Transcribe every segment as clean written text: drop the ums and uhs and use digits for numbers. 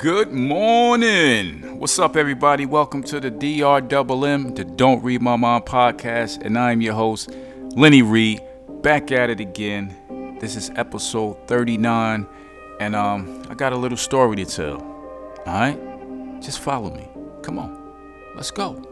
Good morning. What's up, everybody? Welcome to the DRMM, the Don't Read My Mind podcast, and I'm your host, Lenny Reed, back at it again. This is episode 39, and I got a little story to tell. All right, just follow me. Come on, let's go.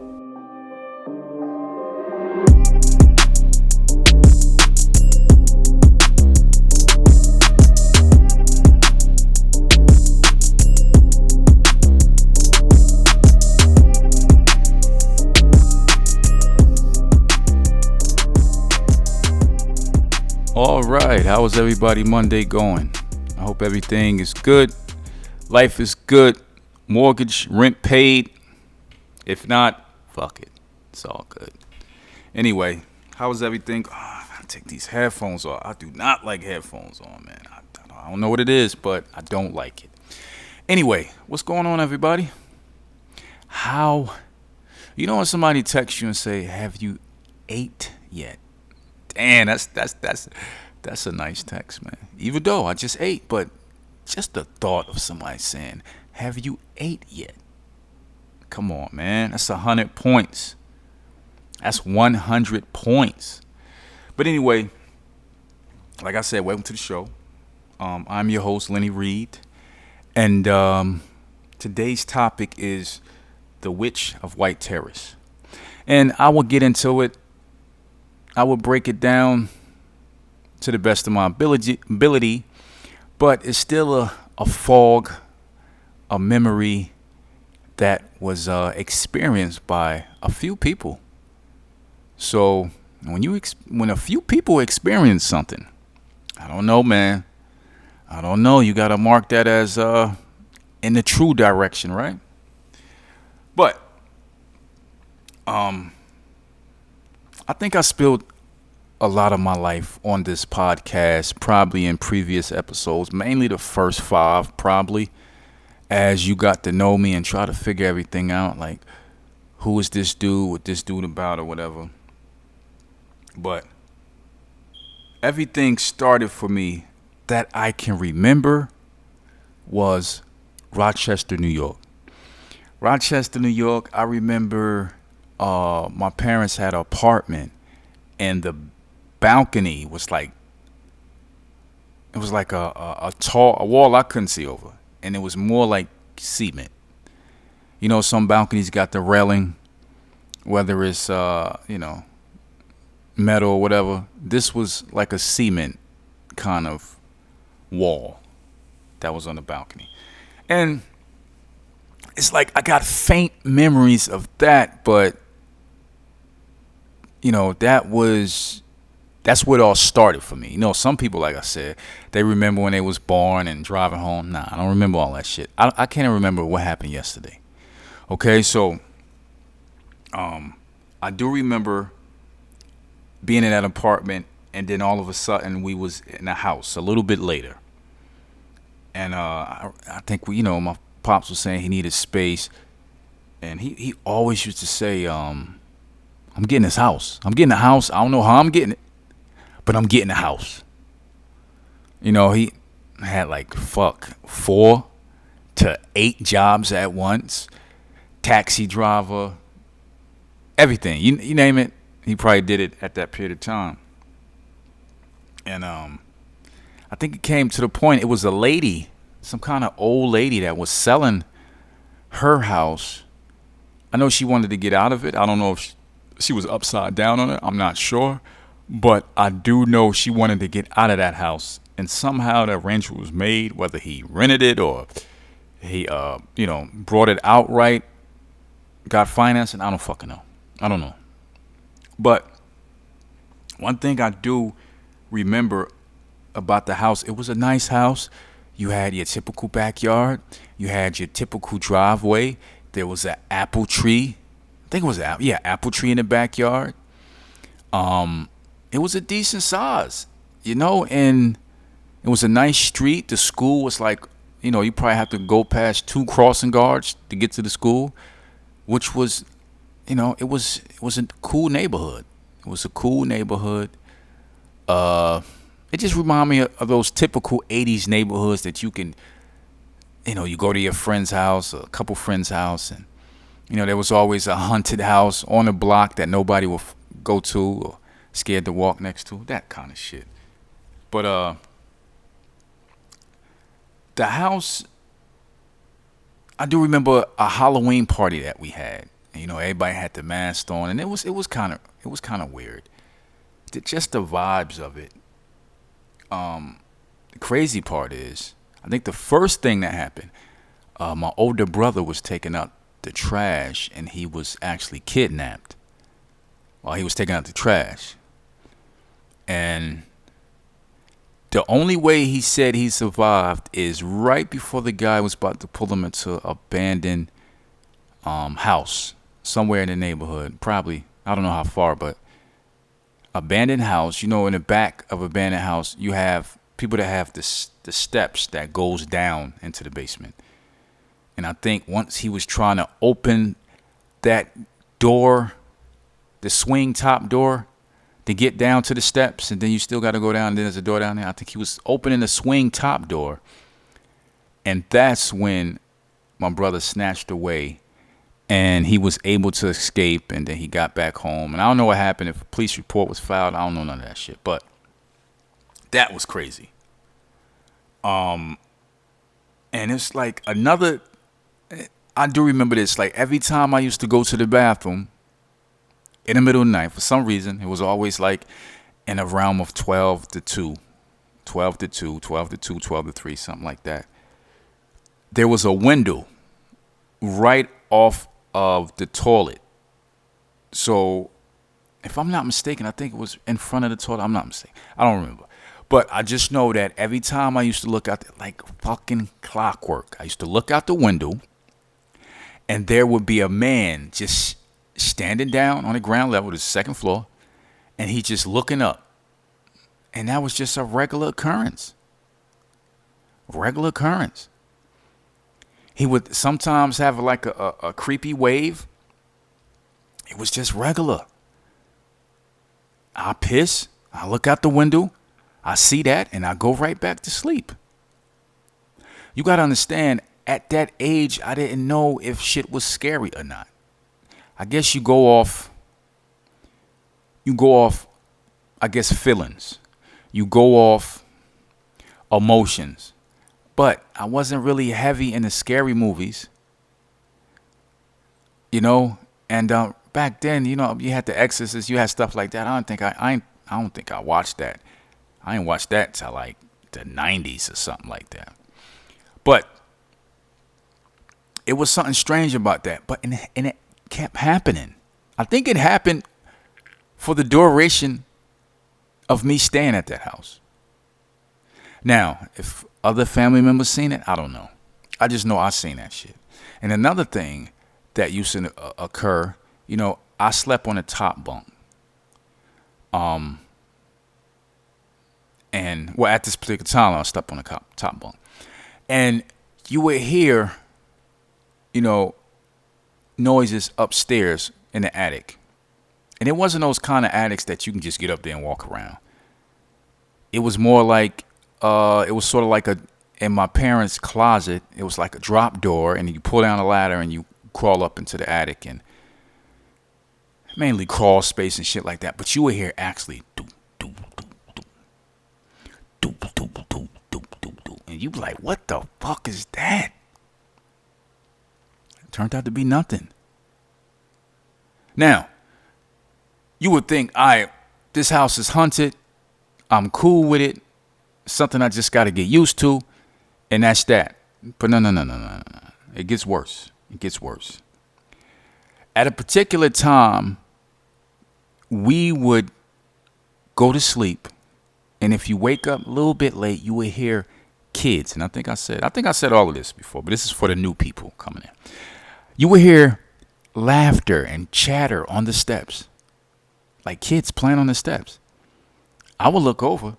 All right, how is everybody Monday going? I hope everything is good. Life is good. Mortgage, rent paid. If not, fuck it. It's all good. Anyway, how is everything? Oh, I gotta take these headphones off. I do not like headphones on, man. I don't know what it is, but I don't like it. Anyway, what's going on, everybody? You know when somebody texts you and say, "Have you ate yet?" Damn, that's a nice text, man. Even though I just ate, but just the thought of somebody saying, "Have you ate yet?" Come on, man. That's 100 points. That's 100 points. But anyway, like I said, welcome to the show. I'm your host, Lenny Reed, and today's topic is the Witch of White Terrace, and I will get into it. I will break it down to the best of my ability, but it's still a fog, a memory that was experienced by a few people. So when a few people experience something, I don't know, man. I don't know. You got to mark that as in the true direction, right? But I think I spilled a lot of my life on this podcast, probably in previous episodes, mainly the first 5, probably, as you got to know me and try to figure everything out, like, who is this dude, what this dude about, or whatever. But everything started for me that I can remember was Rochester, New York. Rochester, New York, I remember my parents had an apartment, and the balcony was like, it was like a wall I couldn't see over, and it was more like cement. You know, some balconies got the railing, whether it's metal or whatever. This was like a cement kind of wall that was on the balcony, and it's like I got faint memories of that, but you know, that's what all started for me. You know, some people, like I said, they remember when they was born and driving home. Nah, I don't remember all that shit. I can't even remember what happened yesterday. Okay, so I do remember being in that apartment, and then all of a sudden we was in a house a little bit later. And I think my pops was saying he needed space, and he always used to say, I'm getting this house. I'm getting a house. I don't know how I'm getting it, but I'm getting a house. You know, he had like 4 to 8 jobs at once. Taxi driver, everything. You name it, he probably did it at that period of time. And I think it came to the point, it was a lady, some kind of old lady that was selling her house. I know she wanted to get out of it. I don't know if she was upside down on it. I'm not sure. But I do know she wanted to get out of that house. And somehow the arrangement was made, whether he rented it or he, brought it outright, got financing. I don't fucking know. I don't know. But one thing I do remember about the house, it was a nice house. You had your typical backyard. You had your typical driveway. There was an apple tree. I think it was apple tree in the backyard. It was a decent size, and it was a nice street. The school was like, you probably have to go past 2 crossing guards to get to the school, which was, it was a cool neighborhood. It was a cool neighborhood. It just reminded me of those typical 80s neighborhoods that you can You go to your friend's house, a couple friends' house, and there was always a haunted house on the block that nobody would go to or scared to walk next to. That kind of shit. But the house, I do remember a Halloween party that we had. Everybody had the mask on, and it was kind of weird. Just the vibes of it. The crazy part is, I think the first thing that happened, my older brother was taking out the trash, and he was actually kidnapped while he was taking out the trash. And the only way he said he survived is right before the guy was about to pull him into an abandoned house somewhere in the neighborhood. Probably, I don't know how far, but abandoned house. In the back of abandoned house, you have people that have the steps that goes down into the basement. And I think once he was trying to open that door, the swing top door, to get down to the steps, and then you still got to go down, and then there's a door down there. I think he was opening the swing top door, and that's when my brother snatched away, and he was able to escape, and then he got back home. And I don't know what happened, if a police report was filed. I don't know none of that shit, but that was crazy. And it's like another, I do remember this, like every time I used to go to the bathroom in the middle of the night, for some reason, it was always like in a realm of 12 to 2, 12 to 2, 12 to 2, 12 to 3, something like that. There was a window right off of the toilet. So, if I'm not mistaken, I think it was in front of the toilet. I'm not mistaken. I don't remember. But I just know that every time I used to look out, like fucking clockwork, I used to look out the window, and there would be a man just standing down on the ground level, the second floor, and he just looking up. And that was just a regular occurrence. Regular occurrence. He would sometimes have like a creepy wave. It was just regular. I piss, I look out the window, I see that, and I go right back to sleep. You got to understand, at that age, I didn't know if shit was scary or not. I guess you go off, I guess, feelings. You go off emotions. But I wasn't really heavy in the scary movies, and back then, you had The Exorcist, you had stuff like that. I don't think I watched that. I ain't watched that till like the 90s or something like that. But it was something strange about that. But and it kept happening. I think it happened for the duration of me staying at that house. Now, if other family members seen it, I don't know. I just know I seen that shit. And another thing that used to occur, I slept on the top bunk. And well, at this particular time, I slept on the top bunk, and you would hear, noises upstairs in the attic, and it wasn't those kind of attics that you can just get up there and walk around. It was more like, it was sort of like in my parents' closet, it was like a drop door, and you pull down a ladder and you crawl up into the attic, and mainly crawl space and shit like that. But you would hear actually do do do do do do do do do do, and you be like, what the fuck is that? It turned out to be nothing. Now, you would think, all right, this house is haunted. I'm cool with it. Something I just got to get used to. And that's that. But no. It gets worse. It gets worse. At a particular time, we would go to sleep. And if you wake up a little bit late, you would hear kids. And I think I said all of this before, but this is for the new people coming in. You would hear laughter and chatter on the steps. Like kids playing on the steps. I would look over.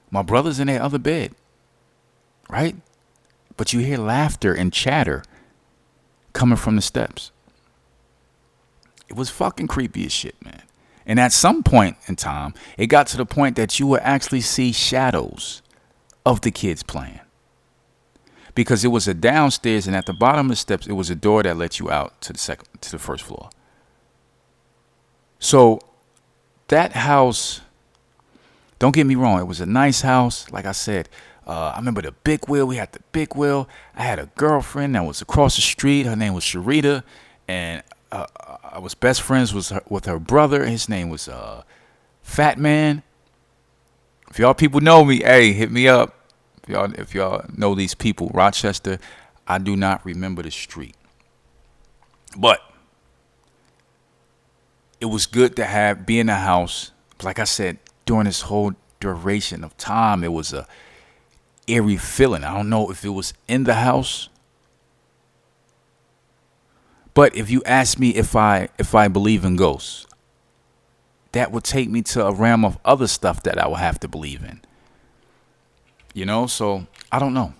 My brother's in their other bed. Right? But you hear laughter and chatter coming from the steps. It was fucking creepy as shit, man. And at some point in time, it got to the point that you would actually see shadows of the kids playing. because it was a downstairs, and at the bottom of the steps, it was a door that let you out to the first floor. So that house, don't get me wrong, it was a nice house. Like I said, I remember the big wheel. We had the big wheel. I had a girlfriend that was across the street. Her name was Sharita, and I was best friends with her brother. His name was Fat Man. If y'all people know me, hey, hit me up. If y'all know these people, Rochester, I do not remember the street, but it was good to be in the house. Like I said, during this whole duration of time, it was a eerie feeling. I don't know if it was in the house, but if you ask me if I believe in ghosts, that would take me to a realm of other stuff that I would have to believe in. So I don't know.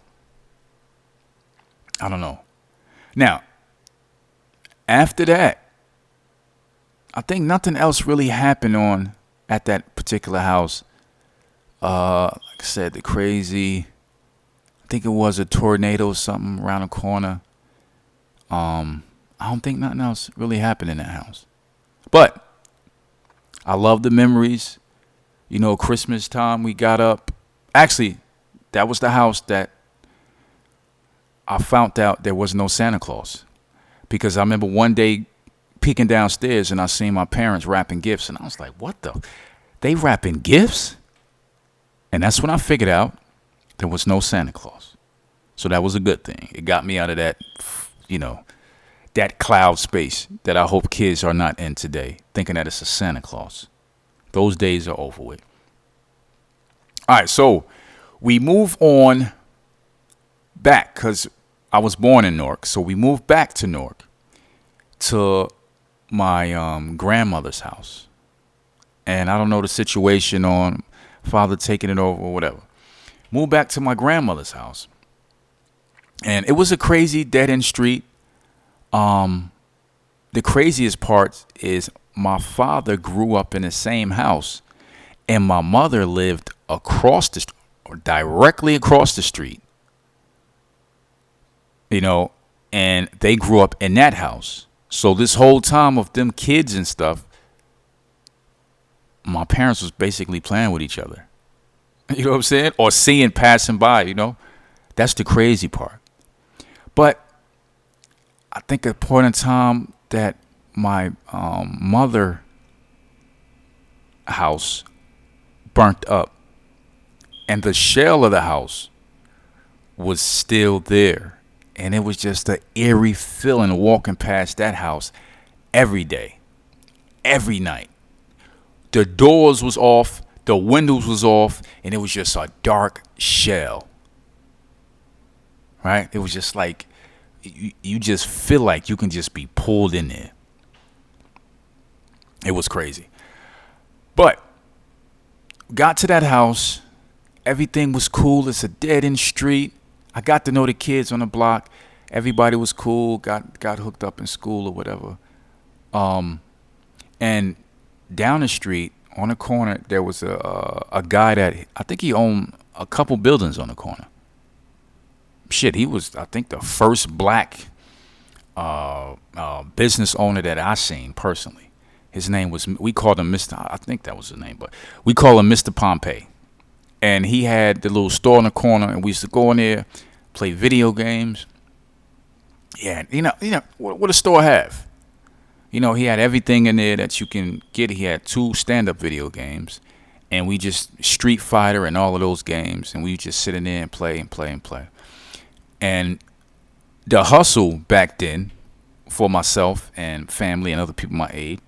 Now, after that, I think nothing else really happened at that particular house. Like I said, the crazy, I think it was a tornado or something around the corner. I don't think nothing else really happened in that house. But I love the memories. Christmas time we got up. Actually, that was the house that I found out there was no Santa Claus. Because I remember one day peeking downstairs and I seen my parents wrapping gifts. And I was like, what the? They wrapping gifts? And that's when I figured out there was no Santa Claus. So that was a good thing. It got me out of that, that cloud space that I hope kids are not in today, thinking that it's a Santa Claus. Those days are over with. All right, so we move on back because I was born in Newark. So we moved back to Newark to my grandmother's house. And I don't know the situation on father taking it over or whatever. Moved back to my grandmother's house. And it was a crazy dead-end street. The craziest part is my father grew up in the same house, and my mother lived directly across the street. And they grew up in that house. So this whole time of them kids and stuff, my parents was basically playing with each other. You know what I'm saying? Or seeing passing by, That's the crazy part. But I think at a point in time that my mother house burnt up, and the shell of the house was still there. And it was just an eerie feeling walking past that house every day, every night. The doors was off, the windows was off, and it was just a dark shell. Right? It was just like, you just feel like you can just be pulled in there. It was crazy. But got to that house. Everything was cool. It's a dead-end street. I got to know the kids on the block. Everybody was cool. Got hooked up in school or whatever. And down the street on the corner, there was a guy that I think he owned a couple buildings on the corner. Shit, he was, I think, the first black business owner that I seen personally. His name was, we called him Mr. I think that was his name, but we call him Mr. Pompey. And he had the little store in the corner, and we used to go in there, play video games. Yeah, what a store have? He had everything in there that you can get. He had 2 stand-up video games, and we just Street Fighter and all of those games, and we just sit in there and play and play and play. And the hustle back then for myself and family and other people my age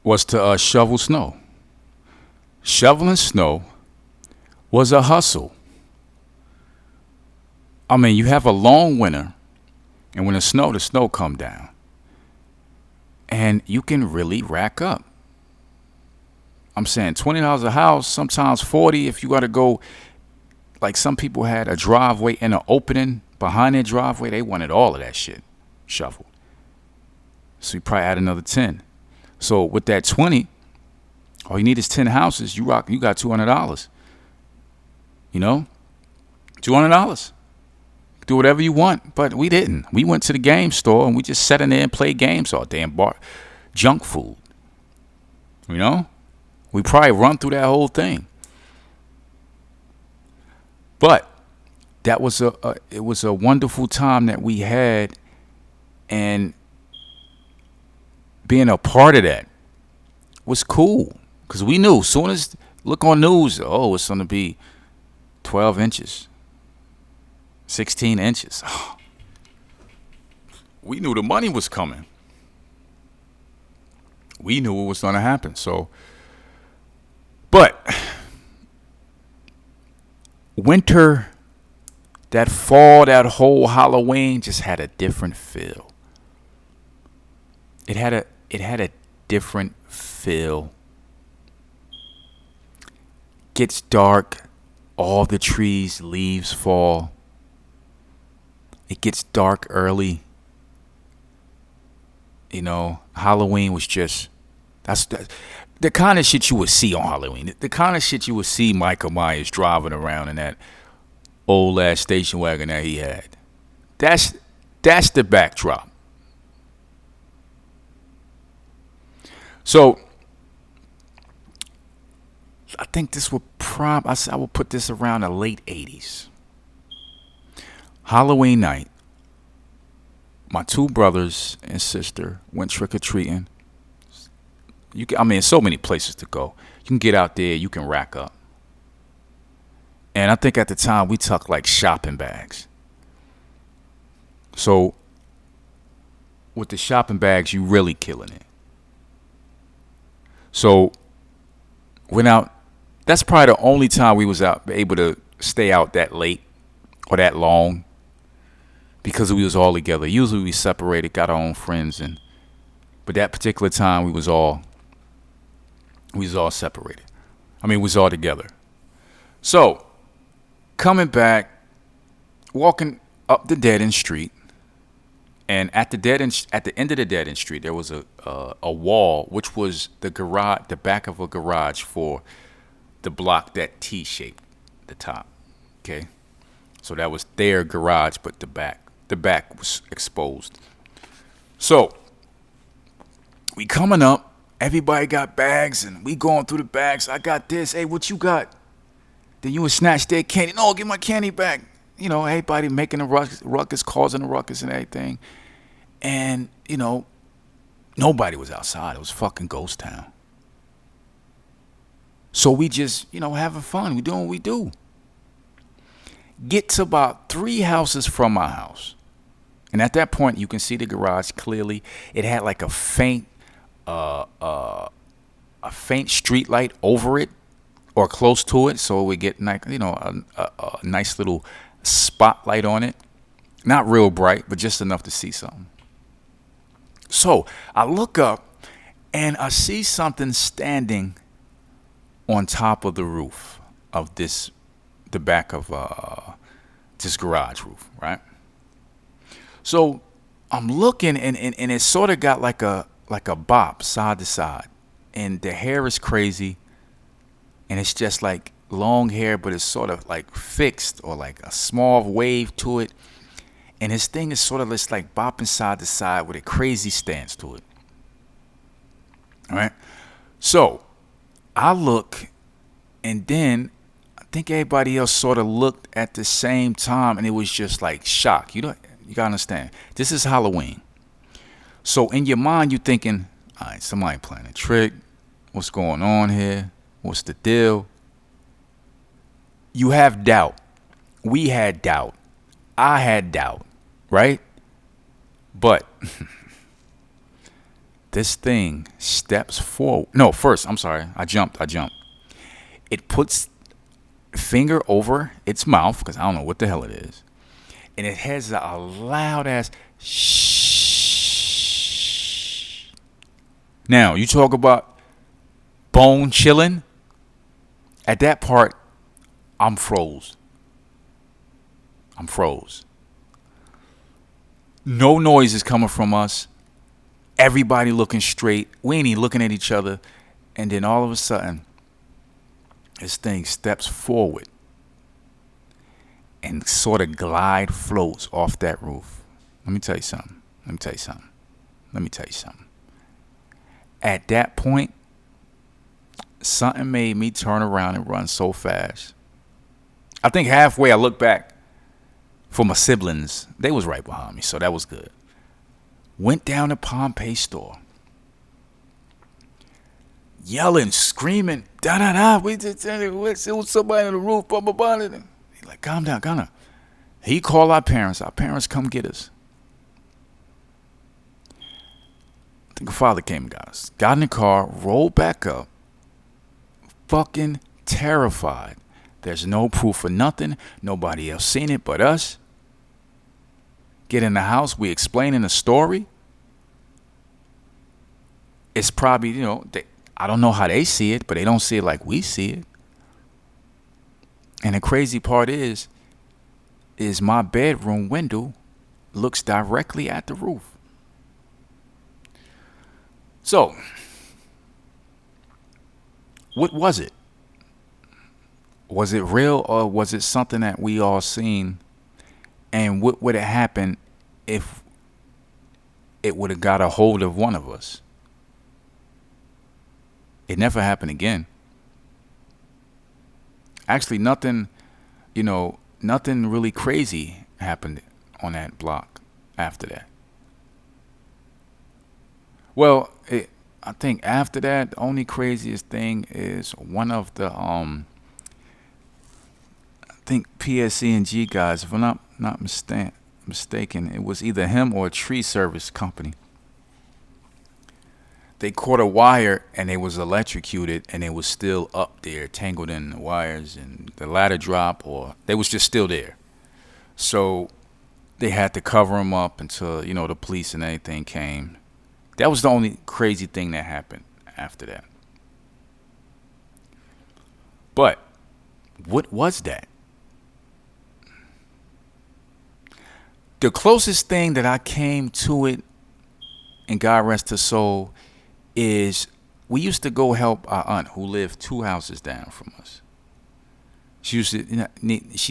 was to shovel snow. Shoveling snow was a hustle. I mean, you have a long winter, and when the snow come down, and you can really rack up. I'm saying $20 a house, sometimes $40 if you got to go. Like some people had a driveway and an opening behind their driveway. They wanted all of that shit shoveled. So you probably add another 10. So with that 20, all you need is 10 houses. You got $200. $200. Do whatever you want. But we didn't. We went to the game store and we just sat in there and played games all day and bought junk food. You know? We probably run through that whole thing. But that was it was a wonderful time that we had, and being a part of that was cool because we knew as soon as look on news, oh, it's gonna be 12 inches, 16 inches. We knew the money was coming. We knew what was gonna happen. So, but winter, that fall, that whole Halloween just had a different feel. It had a different feel. Gets dark, all the trees, leaves fall. It gets dark early. You know, Halloween was just that's the kind of shit you would see on Halloween. The kind of shit you would see Michael Myers driving around in that old ass station wagon that he had. That's the backdrop. So I think this would I would put this around the late 80s. Halloween night, my two brothers and sister went trick or treating. So many places to go. You can get out there, you can rack up. And I think at the time we took like shopping bags. So with the shopping bags, you really killing it. So went out. That's probably the only time we was out able to stay out that late or that long because we was all together. Usually we separated, got our own friends, but that particular time we was all separated. We was all together. So coming back, walking up the dead end street, and at the end of the dead end street, there was a wall, which was the garage, the back of a garage for the block that T-shaped the top. Okay, so that was their garage, but the back was exposed. So we coming up, everybody got bags, and we going through the bags. I got this. Hey, what you got? Then you would snatch their candy. No, give my candy back. You know, everybody making a ruckus, causing a ruckus and everything. And, nobody was outside. It was fucking ghost town. So we just, having fun. We doing what we do. Get to about 3 houses from my house. And at that point, you can see the garage clearly. It had like a faint street light over it or close to it. So we get a nice little spotlight on it. Not real bright, but just enough to see something. So I look up and I see something standing on top of the roof of the back of this garage roof, right? So I'm looking and it sort of got like a bop side to side, and the hair is crazy, and it's just like long hair, but it's sort of like fixed or like a small wave to it. And his thing is sort of just like bopping side to side with a crazy stance to it. All right. So I look, and then I think everybody else sort of looked at the same time, and it was just like shock. You gotta understand. This is Halloween. So in your mind, you're thinking, all right, somebody playing a trick. What's going on here? What's the deal? You have doubt. We had doubt. I had doubt, right? But this thing steps forward. No, first, I'm sorry. I jumped. It puts finger over its mouth, because I don't know what the hell it is. And it has a loud ass shh. Now, you talk about bone chilling. At that part, I'm froze. No noise is coming from us. Everybody looking straight. We ain't even looking at each other. And then all of a sudden, this thing steps forward. and sort of glide floats off that roof. Let me tell you something. Let me tell you something. Let me tell you something. At that point, something made me turn around and run so fast. I think halfway I looked back for my siblings. They was right behind me, so that was good. Went down to Pompey store. Yelling, screaming, da da da. It was somebody on the roof, blah blah blah. He like, calm down, calm down. He called our parents. Our parents come get us. I think a father came and got us. Got in the car, rolled back up. Fucking terrified. There's no proof of nothing. Nobody else seen it but us. Get in the house. We explaining the story. It's probably, I don't know how they see it, but they don't see it like we see it. And the crazy part is my bedroom window looks directly at the roof. So, what was it? Was it real, or was it something that we all seen? And what would have happened if it would have got a hold of one of us? It never happened again. Actually, nothing really crazy happened on that block after that. Well, I think after that, the only craziest thing is one of the I think PSC&G guys, if I'm not mistaken, it was either him or a tree service company. They caught a wire and it was electrocuted, and it was still up there, tangled in the wires, and the ladder dropped, or they was just still there. So they had to cover them up until the police and everything came. That was the only crazy thing that happened after that. But what was that? The closest thing that I came to it, and God rest her soul, is we used to go help our aunt who lived 2 houses down from us. She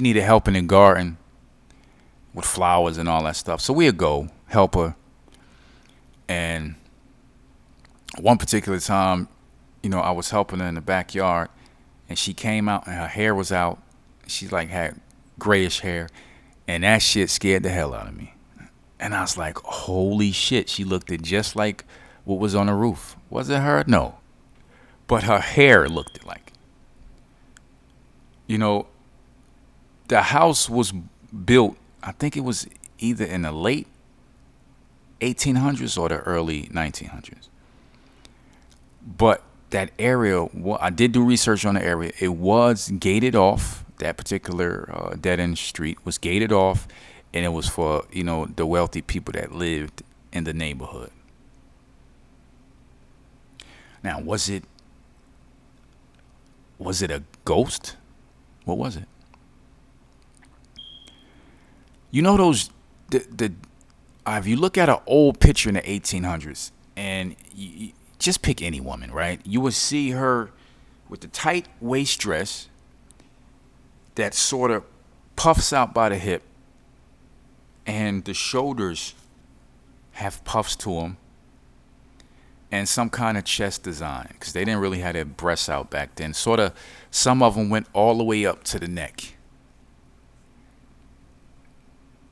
needed help in the garden with flowers and all that stuff. So we'd go help her. And one particular time, I was helping her in the backyard, and she came out and her hair was out. She had grayish hair, and that shit scared the hell out of me. And I was like, holy shit, she looked just like what was on the roof. Was it her? No. But her hair looked like it. The house was built, I think it was either in the late 1800s or the early 1900s. But that area, I did do research on the area. It was gated off. That particular dead-end street was gated off, and it was for, the wealthy people that lived in the neighborhood. Now, was it a ghost? What was it? Those if you look at an old picture in the 1800s, and you just pick any woman, right? You would see her with the tight waist dress that sort of puffs out by the hip, and the shoulders have puffs to them, and some kind of chest design, because they didn't really have their breasts out back then. Sort of, some of them went all the way up to the neck.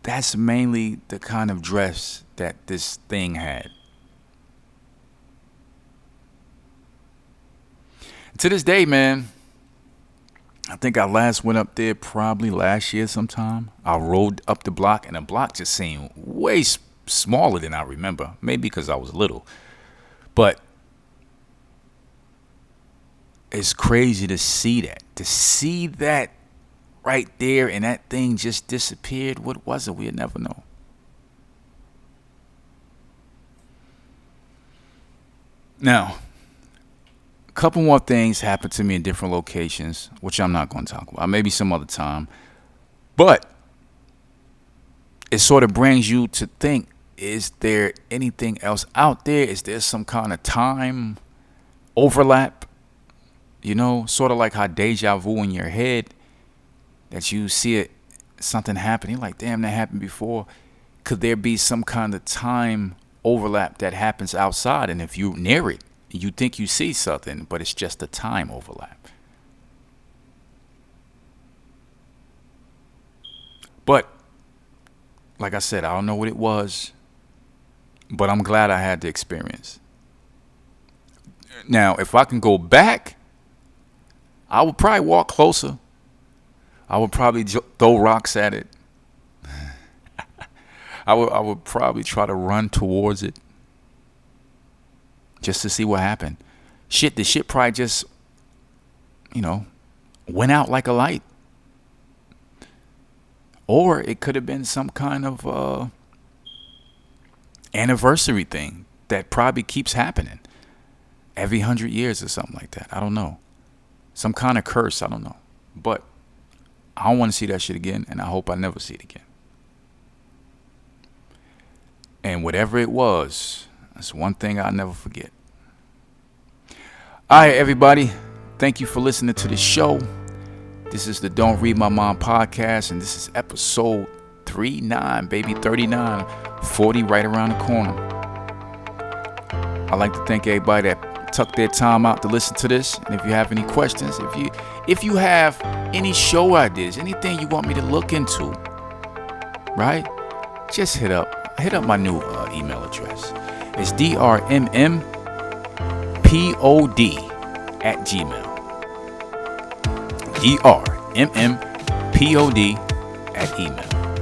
That's mainly the kind of dress that this thing had. To this day, man, I think I last went up there probably last year sometime. I rode up the block, and the block just seemed way smaller than I remember. Maybe because I was little. But it's crazy to see that. To see that right there, and that thing just disappeared. What was it? We'll never know. Now, a couple more things happened to me in different locations, which I'm not going to talk about. Maybe some other time. But it sort of brings you to think, is there anything else out there? Is there some kind of time overlap? Sort of like how deja vu in your head, that you see it something happened. You're like, damn, that happened before. Could there be some kind of time overlap that happens outside? And if you're near it, you think you see something, but it's just a time overlap. But like I said, I don't know what it was, but I'm glad I had the experience. Now, if I can go back, I would probably walk closer. I would probably throw rocks at it. I would probably try to run towards it just to see what happened. The shit probably just, went out like a light. Or it could have been some kind of anniversary thing that probably keeps happening every 100 years or something like that. I don't know. Some kind of curse. I don't know. But I don't want to see that shit again, and I hope I never see it again. And whatever it was, that's one thing I'll never forget. All right, everybody. Thank you for listening to the show. This is the Don't Read My Mind podcast, and this is episode 39, baby, 39, 40 right around the corner. I'd like to thank everybody that took their time out to listen to this. And if you have any questions, if you have any show ideas, anything you want me to look into, right? Just hit up my new email address. It's drmmpod@gmail.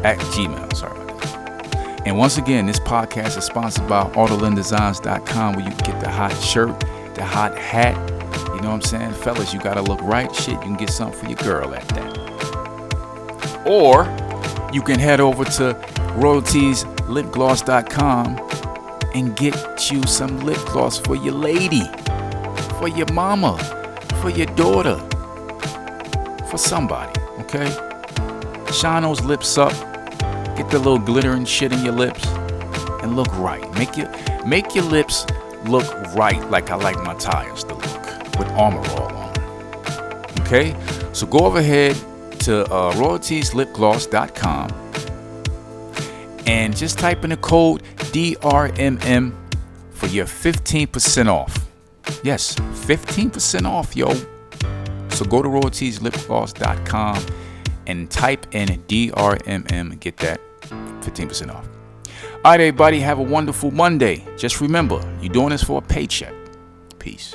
drmmpod@gmail. Sorry about that. And once again, this podcast is sponsored by AutolinDesigns.com, where you can get the hot shirt, the hot hat. You know what I'm saying? Fellas, you gotta look right. Shit, you can get something for your girl at that. Or you can head over to royaltieslipgloss.com and get you some lip gloss for your lady, for your mama, for your daughter, for somebody, okay? Shine those lips up, get the little glitter and shit in your lips, and look right. Make your lips look right, like I like my tires to look, with Armor All on. Okay? So go over ahead to royaltieslipgloss.com and just type in the code DRMM for your 15% off. Yes, 15% off, yo. So go to royaltieslipgloss.com and type in DRMM and get that 15% off. All right, everybody, have a wonderful Monday. Just remember, you're doing this for a paycheck. Peace.